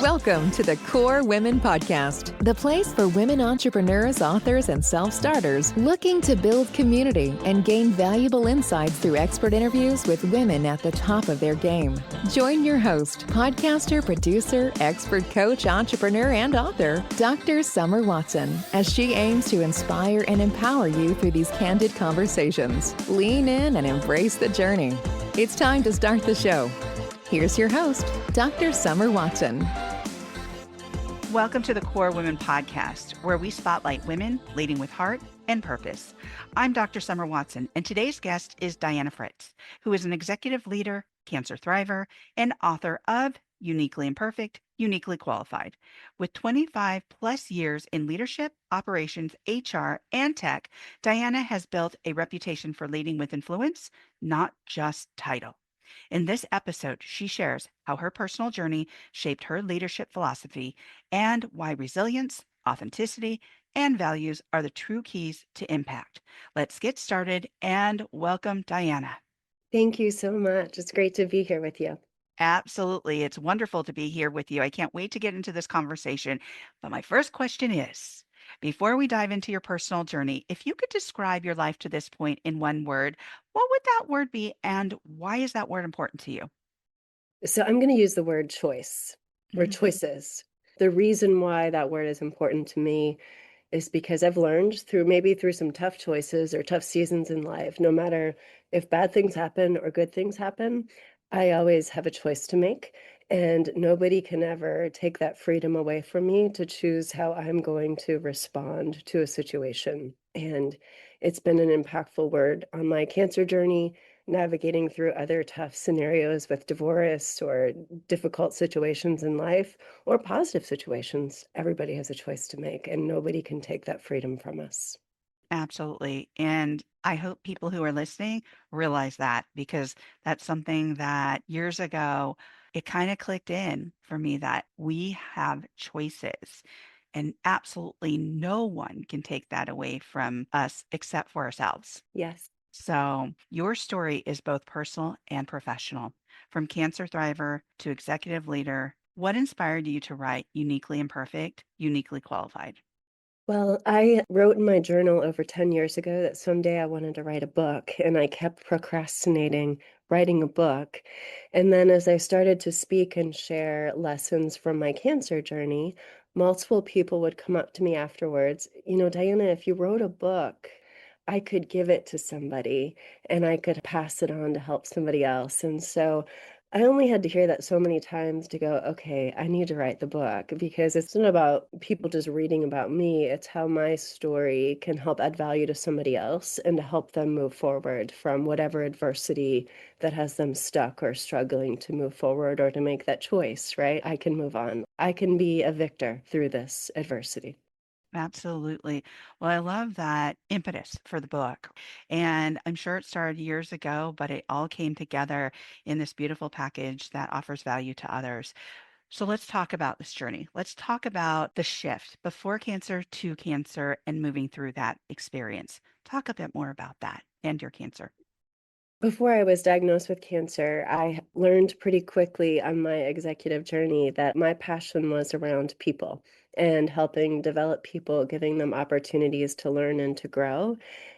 Welcome to the Core Women Podcast, the place for women entrepreneurs, authors, and self-starters looking to build community and gain valuable insights through expert interviews with women at the top of their game. Join your host, podcaster, producer, expert coach, entrepreneur, and author, Dr. Summer Watson, as she aims to inspire and empower you through these candid conversations. Lean in and embrace the journey. It's time to start the show. Here's your host, Dr. Summer Watson. Welcome to the Core Women Podcast, where we spotlight women leading with heart and purpose. I'm Dr. Summer Watson, and today's guest is Diana Fritz, who is an executive leader, cancer thriver, and author of Uniquely Imperfect, Uniquely Qualified. With 25 plus years in leadership, operations, HR, and tech, Diana has built a reputation for leading with influence, not just title. In this episode, she shares how her personal journey shaped her leadership philosophy and why resilience, authenticity, and values are the true keys to impact. Let's get started and welcome Diana. Thank you so much. It's great to be here with you. Absolutely. It's wonderful to be here with you. I can't wait to get into this conversation. But my first question is, before we dive into your personal journey, if you could describe your life to this point in one word, what would that word be and why is that word important to you? So I'm going to use the word choice or choices. The reason why that word is important to me is because I've learned through some tough choices or tough seasons in life, no matter if bad things happen or good things happen, I always have a choice to make. And nobody can ever take that freedom away from me to choose how I'm going to respond to a situation. And it's been an impactful word on my cancer journey, navigating through other tough scenarios with divorce or difficult situations in life or positive situations. Everybody has a choice to make, and nobody can take that freedom from us. Absolutely. And I hope people who are listening realize that because that's something that years ago, it kind of clicked in for me that we have choices and absolutely no one can take that away from us except for ourselves. Yes. So your story is both personal and professional. From cancer thriver to executive leader, what inspired you to write Uniquely Imperfect, Uniquely Qualified? Well, I wrote in my journal over 10 years ago that someday I wanted to write a book, and I kept procrastinating writing a book. And then as I started to speak and share lessons from my cancer journey, multiple people would come up to me afterwards. Diana, if you wrote a book, I could give it to somebody and I could pass it on to help somebody else. And so I only had to hear that so many times to go, okay, I need to write the book because it's not about people just reading about me. It's how my story can help add value to somebody else and to help them move forward from whatever adversity that has them stuck or struggling to move forward or to make that choice, right? I can move on. I can be a victor through this adversity. Absolutely. Well, I love that impetus for the book. And I'm sure it started years ago, but it all came together in this beautiful package that offers value to others. So let's talk about this journey. Let's talk about the shift before cancer to cancer and moving through that experience. Talk a bit more about that and your cancer. Before I was diagnosed with cancer, I learned pretty quickly on my executive journey that my passion was around people and helping develop people, giving them opportunities to learn and to grow.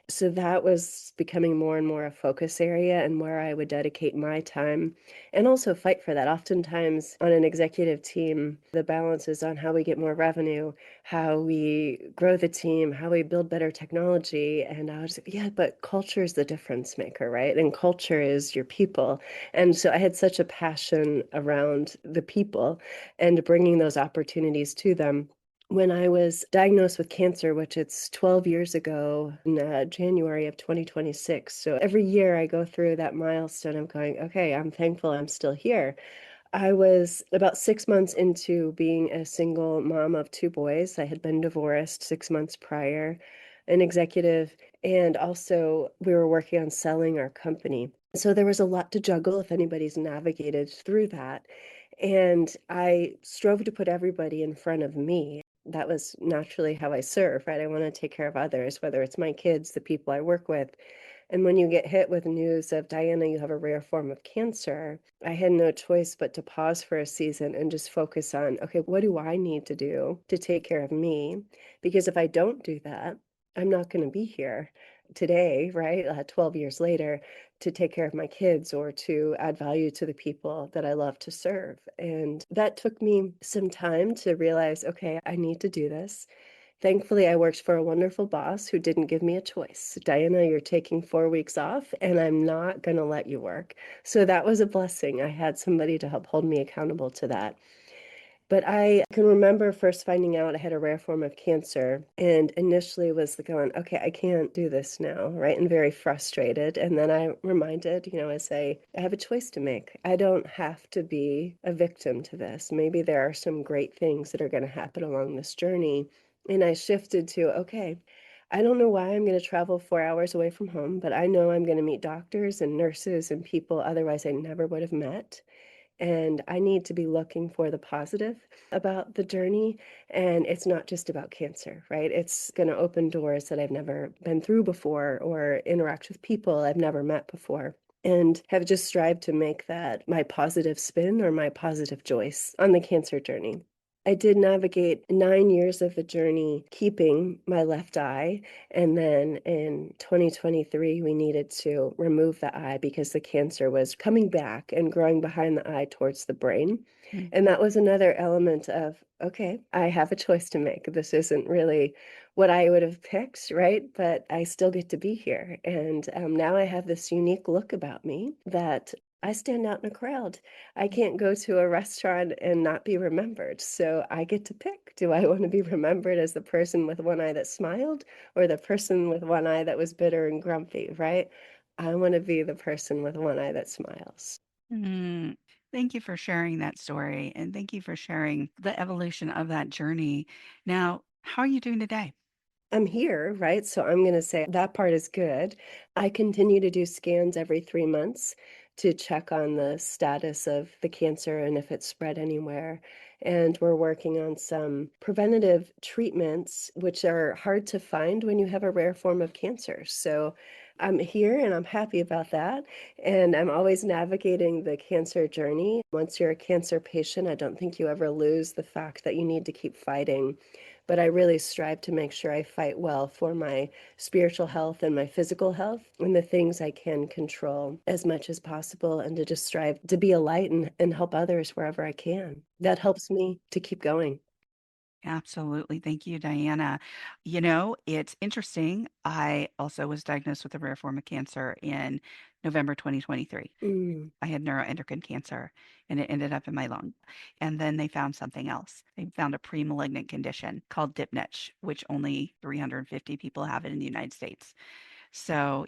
So that was becoming more and more a focus area and where I would dedicate my time and also fight for that. Oftentimes on an executive team, the balance is on how we get more revenue, how we grow the team, how we build better technology. And I was, yeah, but culture is the difference maker, right? And culture is your people. And so I had such a passion around the people and bringing those opportunities to them. When I was diagnosed with cancer, which it's 12 years ago in January of 2026. So every year I go through that milestone of going, okay, I'm thankful I'm still here. I was about 6 months into being a single mom of two boys. I had been divorced 6 months prior, an executive, and also we were working on selling our company. So there was a lot to juggle if anybody's navigated through that. And I strove to put everybody in front of me. That was naturally how I serve, right? I want to take care of others, whether it's my kids, the people I work with. And when you get hit with news of, Diana, you have a rare form of cancer, I had no choice but to pause for a season and just focus on, okay, what do I need to do to take care of me? Because if I don't do that, I'm not going to be here today, right? 12 years later, to take care of my kids or to add value to the people that I love to serve. And that took me some time to realize, okay, I need to do this. Thankfully, I worked for a wonderful boss who didn't give me a choice. Diana, you're taking 4 weeks off, and I'm not going to let you work. So that was a blessing. I had somebody to help hold me accountable to that. But I can remember first finding out I had a rare form of cancer and initially was going, okay, I can't do this now, right? And very frustrated. And then I reminded, I have a choice to make. I don't have to be a victim to this. Maybe there are some great things that are going to happen along this journey. And I shifted to, okay, I don't know why I'm going to travel 4 hours away from home, but I know I'm going to meet doctors and nurses and people otherwise I never would have met. And I need to be looking for the positive about the journey. And it's not just about cancer, right? It's going to open doors that I've never been through before or interact with people I've never met before. And have just strived to make that my positive spin or my positive choice on the cancer journey. I did navigate 9 years of the journey keeping my left eye. And then in 2023, we needed to remove the eye because the cancer was coming back and growing behind the eye towards the brain. And that was another element of, okay, I have a choice to make. This isn't really what I would have picked, right? But I still get to be here. And now I have this unique look about me that I stand out in a crowd. I can't go to a restaurant and not be remembered. So I get to pick. Do I want to be remembered as the person with one eye that smiled or the person with one eye that was bitter and grumpy, right? I want to be the person with one eye that smiles. Mm. Thank you for sharing that story, and thank you for sharing the evolution of that journey. Now, how are you doing today? I'm here, right? So I'm going to say that part is good. I continue to do scans every 3 months to check on the status of the cancer and if it's spread anywhere. And we're working on some preventative treatments, which are hard to find when you have a rare form of cancer. So I'm here and I'm happy about that. And I'm always navigating the cancer journey. Once you're a cancer patient, I don't think you ever lose the fact that you need to keep fighting, but I really strive to make sure I fight well for my spiritual health and my physical health and the things I can control as much as possible, and to just strive to be a light and help others wherever I can. That helps me to keep going. Absolutely. Thank you, Diana. It's interesting. I also was diagnosed with a rare form of cancer in November 2023. Mm, I had neuroendocrine cancer and it ended up in my lung. And then they found something else. They found a pre-malignant condition called DIPNITch, which only 350 people have it in the United States. So,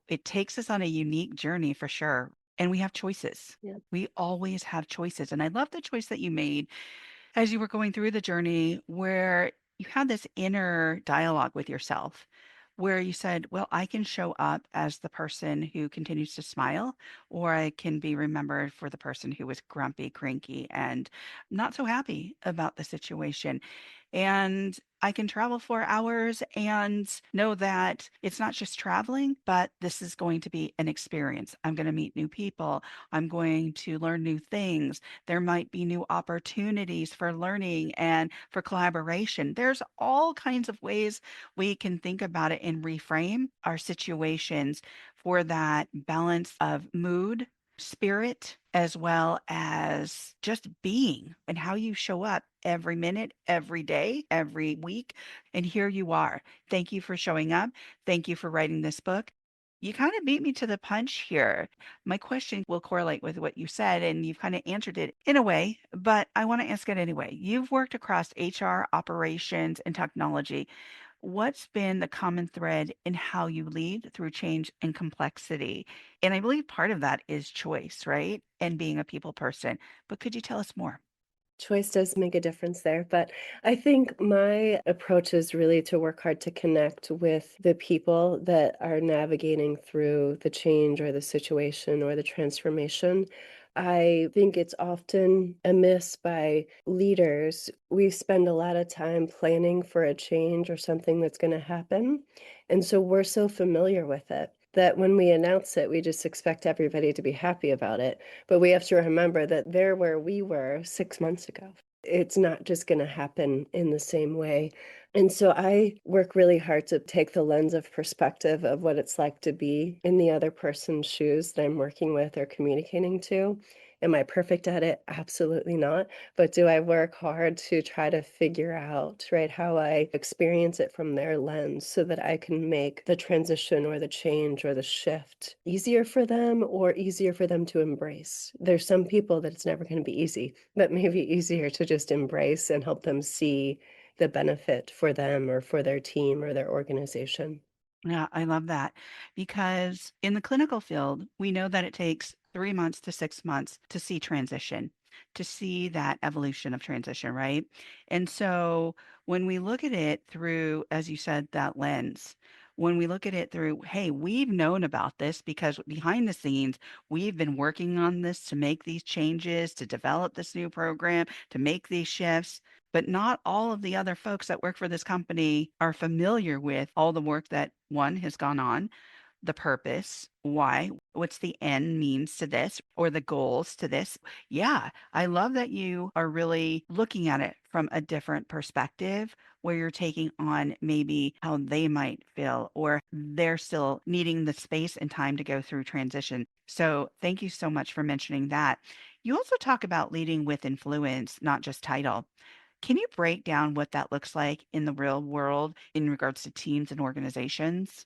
it takes us on a unique journey for sure. And we have choices. yeah. We always have choices. And I love the choice that you made as you were going through the journey where you had this inner dialogue with yourself where you said, well, I can show up as the person who continues to smile, or I can be remembered for the person who was grumpy, cranky, and not so happy about the situation. And I can travel 4 hours and know that it's not just traveling, but this is going to be an experience. I'm going to meet new people. I'm going to learn new things. There might be new opportunities for learning and for collaboration. There's all kinds of ways we can think about it and reframe our situations for that balance of mood, spirit, as well as just being and how you show up every minute, every day, every week. And here you are. Thank you for showing up. Thank you for writing this book. You kind of beat me to the punch here. My question will correlate with what you said, and you've kind of answered it in a way, but I want to ask it anyway. You've worked across HR, operations, and technology. What's been the common thread in how you lead through change and complexity? And I believe part of that is choice, right? And being a people person. But could you tell us more? Choice does make a difference there, but I think my approach is really to work hard to connect with the people that are navigating through the change or the situation or the transformation. I think it's often amiss by leaders. We spend a lot of time planning for a change or something that's going to happen. And so we're so familiar with it. that when we announce it, we just expect everybody to be happy about it. But we have to remember that they're where we were 6 months ago. It's not just going to happen in the same way. And so I work really hard to take the lens of perspective of what it's like to be in the other person's shoes that I'm working with or communicating to. Am I perfect at it? Absolutely not. But do I work hard to try to figure out, right, how I experience it from their lens so that I can make the transition or the change or the shift easier for them or easier for them to embrace? There's some people that it's never going to be easy, but maybe easier to just embrace and help them see the benefit for them or for their team or their organization. Yeah, I love that because in the clinical field, we know that it takes 3 months to 6 months to see transition, to see that evolution of transition, right? And so when we look at it through, as you said, that lens, when we look at it through, hey, we've known about this because behind the scenes, we've been working on this to make these changes, to develop this new program, to make these shifts. But not all of the other folks that work for this company are familiar with all the work that one has gone on, the purpose, why, what's the end means to this, or the goals to this. Yeah, I love that you are really looking at it from a different perspective where you're taking on maybe how they might feel or they're still needing the space and time to go through transition. So, thank you so much for mentioning that. You also talk about leading with influence, not just title. Can you break down what that looks like in the real world in regards to teams and organizations?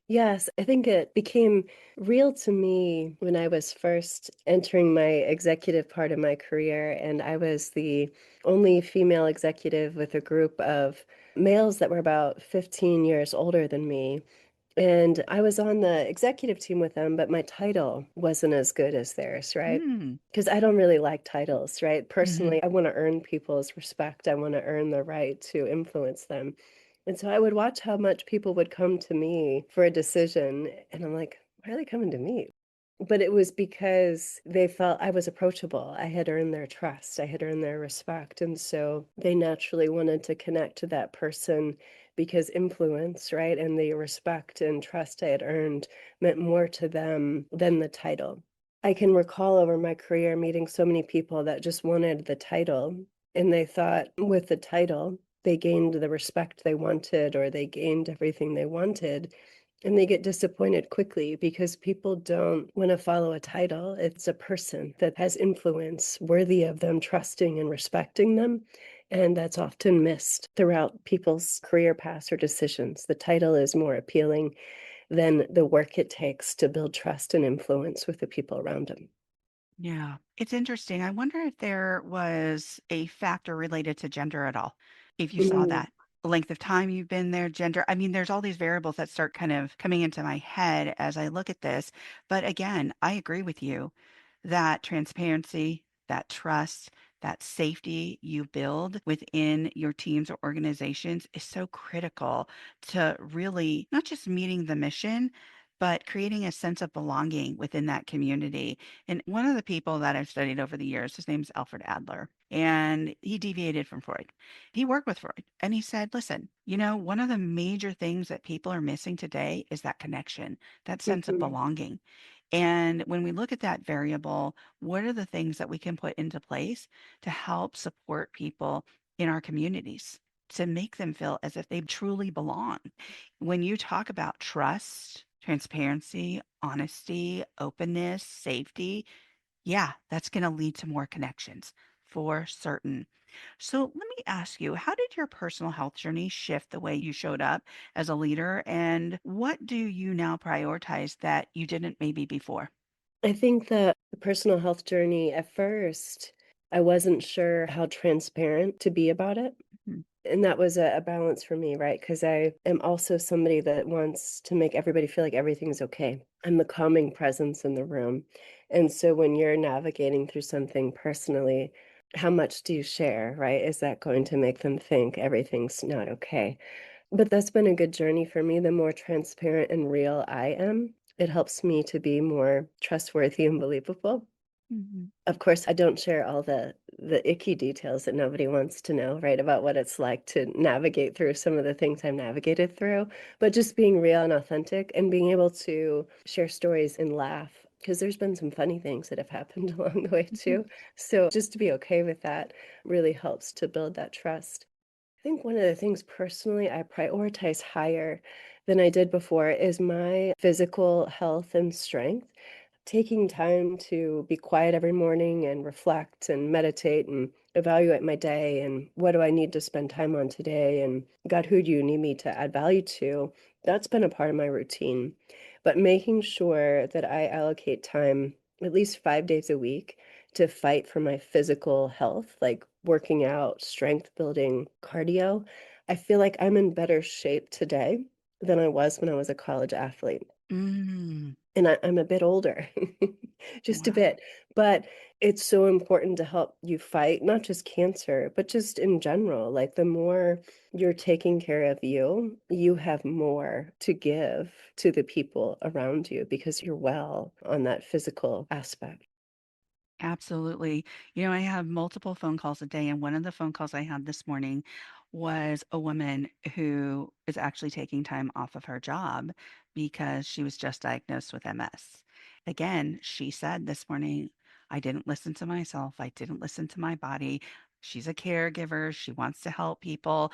Yes, I think it became real to me when I was first entering my executive part of my career, and I was the only female executive with a group of males that were about 15 years older than me. And I was on the executive team with them, but my title wasn't as good as theirs, right? Mm, Because I don't really like titles, right? mhm. Personally, I want to earn people's respect. I want to earn the right to influence them. And so I would watch how much people would come to me for a decision. And I'm like, why are they coming to me? But it was because they felt I was approachable. I had earned their trust. I had earned their respect. And so they naturally wanted to connect to that person because influence, right? And the respect and trust I had earned meant more to them than the title. I can recall over my career meeting so many people that just wanted the title, and they thought with the title, they gained the respect they wanted or they gained everything they wanted. And they get disappointed quickly because people don't want to follow a title. It's a person that has influence worthy of them trusting and respecting them. And that's often missed throughout people's career paths or decisions. The title is more appealing than the work it takes to build trust and influence with the people around them. Yeah, it's interesting. I wonder if there was a factor related to gender at all. If you saw Mm, that length of time you've been there, gender. I mean, there's all these variables that start kind of coming into my head as I look at this. But again, I agree with you that transparency, that trust, that safety you build within your teams or organizations is so critical to really not just meeting the mission, but creating a sense of belonging within that community. And one of the people that I've studied over the years, his name's Alfred Adler, and he deviated from Freud. He worked with Freud and he said, listen, one of the major things that people are missing today is that connection, that sense of mhm. belonging. And when we look at that variable, what are the things that we can put into place to help support people in our communities to make them feel as if they truly belong? When you talk about trust, transparency, honesty, openness, safety, yeah, that's going to lead to more connections for certain. So let me ask you, how did your personal health journey shift the way you showed up as a leader? And what do you now prioritize that you didn't maybe before? I think that the personal health journey at first, I wasn't sure how transparent to be about it. Mhm. And that was a balance for me, right? Because I am also somebody that wants to make everybody feel like everything's okay. I'm the calming presence in the room. And so when you're navigating through something personally, how much do you share, right? Is that going to make them think everything's not okay? But that's been a good journey for me. The more transparent and real I am, it helps me to be more trustworthy and believable. Mhm. Of course, I don't share all the the icky details that nobody wants to know, right? About what it's like to navigate through some of the things I've navigated through, but just being real and authentic and being able to share stories and laugh. Because there's been some funny things that have happened along the way too. So just to be okay with that really helps to build that trust. I think one of the things personally I prioritize higher than I did before is my physical health and strength. Taking time to be quiet every morning and reflect and meditate and evaluate my day and what do I need to spend time on today and God, who do you need me to add value to? That's been a part of my routine. But making sure that I allocate time at least 5 days a week to fight for my physical health, like working out, strength building, cardio, I feel like I'm in better shape today than I was when I was a college athlete. Mm, And I'm a bit older, just a wow. bit, but it's so important to help you fight, not just cancer, but just in general. Like, the more you're taking care of you, you have more to give to the people around you because you're well on that physical aspect. Absolutely. I have multiple phone calls a day, and one of the phone calls I had this morning was a woman who is actually taking time off of her job because she was just diagnosed with MS. Again, she said this morning, I didn't listen to myself. I didn't listen to my body. She's a caregiver. She wants to help people.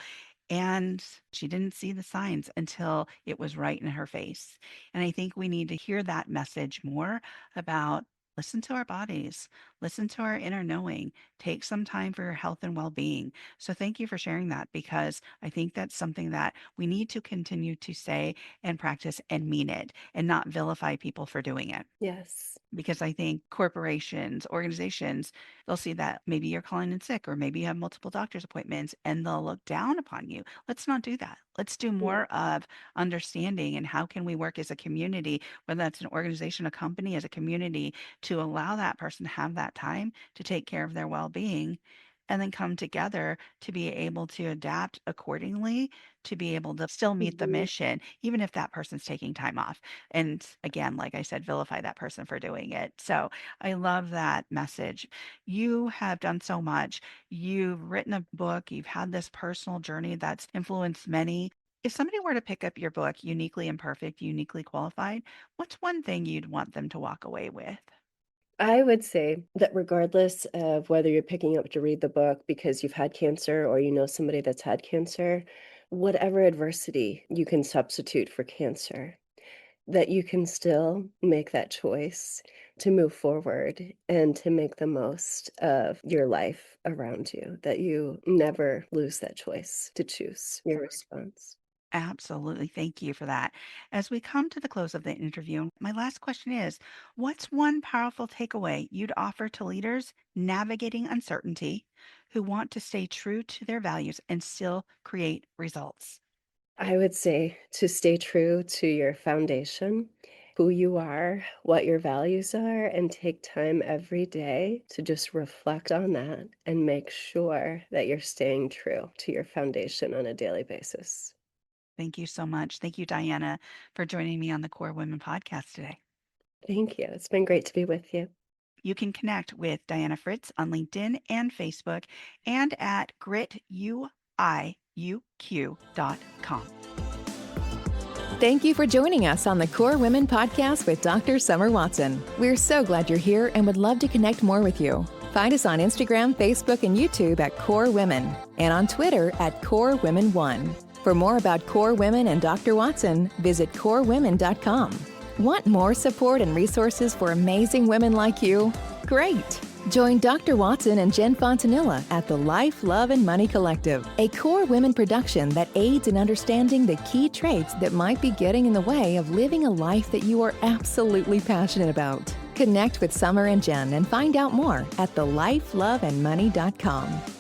And she didn't see the signs until it was right in her face. And I think we need to hear that message more about listen to our bodies, listen to our inner knowing, take some time for your health and well being. So, thank you for sharing that because I think that's something that we need to continue to say and practice and mean it and not vilify people for doing it. Yes. Because I think corporations, organizations, they'll see that maybe you're calling in sick or maybe you have multiple doctor's appointments and they'll look down upon you. Let's not do that. Let's do Yeah. more of understanding and how can we work as a community, whether that's an organization, a company, as a community, to allow that person to have that time to take care of their well-being and then come together to be able to adapt accordingly, to be able to still meet the Mhm. mission, even if that person's taking time off. And again, like I said, vilify that person for doing it. So I love that message. You have done so much. You've written a book, you've had this personal journey that's influenced many. If somebody were to pick up your book, Uniquely Imperfect, Uniquely Qualified, what's one thing you'd want them to walk away with? I would say that regardless of whether you're picking up to read the book because you've had cancer or you know somebody that's had cancer, whatever adversity you can substitute for cancer, that you can still make that choice to move forward and to make the most of your life around you, that you never lose that choice to choose your response. Absolutely. Thank you for that. As we come to the close of the interview, my last question is, what's one powerful takeaway you'd offer to leaders navigating uncertainty who want to stay true to their values and still create results? I would say to stay true to your foundation, who you are, what your values are, and take time every day to just reflect on that and make sure that you're staying true to your foundation on a daily basis. Thank you so much. Thank you, Diana, for joining me on the Core Women podcast today. Thank you. It's been great to be with you. You can connect with Diana Fritz on LinkedIn and Facebook and at grituiuq.com. Thank you for joining us on the Core Women podcast with Dr. Summer Watson. We're so glad you're here and would love to connect more with you. Find us on Instagram, Facebook, and YouTube at Core Women and on Twitter at Core Women 1. For more about Core Women and Dr. Watson, visit corewomen.com. Want more support and resources for amazing women like you? Great! Join Dr. Watson and Jen Fontanilla at the Life, Love, and Money Collective, a Core Women production that aids in understanding the key traits that might be getting in the way of living a life that you are absolutely passionate about. Connect with Summer and Jen and find out more at thelifeloveandmoney.com.